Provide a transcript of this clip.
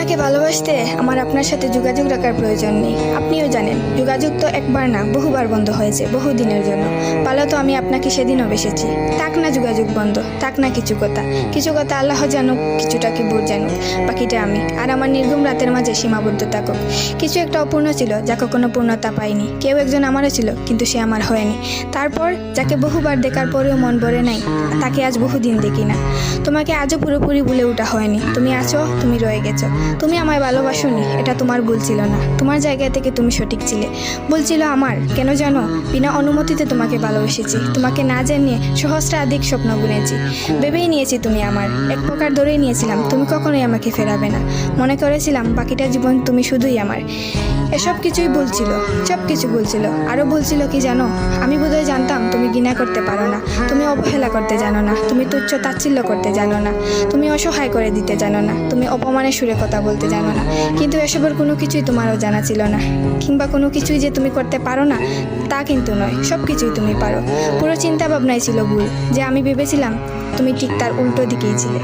আপনাকে ভালোবাসতে আমার আপনার সাথে যোগাযোগ রাখার প্রয়োজন নেই। আপনিও জানেন যোগাযোগ তো একবার না বহুবার বন্ধ হয়েছে, বহুদিনের জন্য। ভালো তো আমি আপনাকে সেদিনও বেসেছি। থাক না যোগাযোগ বন্ধ, থাক না কিছু কথা আল্লাহ জানুক, কিছুটা কি বুঝ জানুক, বাকিটা আমি আর আমার নির্ঘুম রাতের মাঝে সীমাবদ্ধ থাকুক। কিছু একটা অপূর্ণ ছিল যা কখনো পূর্ণতা পায়নি। কেউ একজন আমারও ছিল, কিন্তু সে আমার হয়নি। তারপর যাকে বহুবার দেখার পরেও মন ভরে নাই, তাকে আজ বহুদিন দেখি না। তোমাকে আজও পুরোপুরি ভুলে ওঠা হয়নি। তুমি আছো, তুমি রয়ে গেছো। তুমি আমায় ভালোবাসোনি, এটা তোমার ভুল ছিল না। তোমার জায়গা থেকে তুমি সঠিক ছিলে। ভুল ছিল আমার। কেন জানো? বিনা অনুমতিতে তোমাকে ভালোবেসেছি। তোমাকে না জানিয়ে সহস্রাধিক স্বপ্ন বুনেছি। ভেবেই নিয়েছি তুমি আমার। এক প্রকার ধরেই নিয়েছিলাম তুমি কখনোই আমাকে ফেরাবে না। মনে করেছিলাম বাকিটা জীবন তুমি শুধুই আমার। এসব কিছুই ভুল ছিল, সব কিছু ভুল ছিল। আরও ভুল ছিল কি জানো? আমি বোধহয় জানতাম তুমি ঘৃণা করতে পারো না, তুমি অবহেলা করতে জানো না, তুমি তুচ্ছ তাচ্ছিল্য করতে জানো না, তুমি অসহায় করে দিতে জানো না, তুমি অপমানের সুরে কথা বলতে জানো না। কিন্তু এসবের কোনো কিছুই তোমারও জানা ছিল না, কিংবা কোনো কিছুই যে তুমি করতে পারো না তা কিন্তু নয়। সব কিছুই তুমি পারো। পুরো চিন্তা ভাবনাই ছিল ভুল। যে আমি ভেবেছিলাম তুমি ঠিক তার উল্টো দিকেই ছিলে।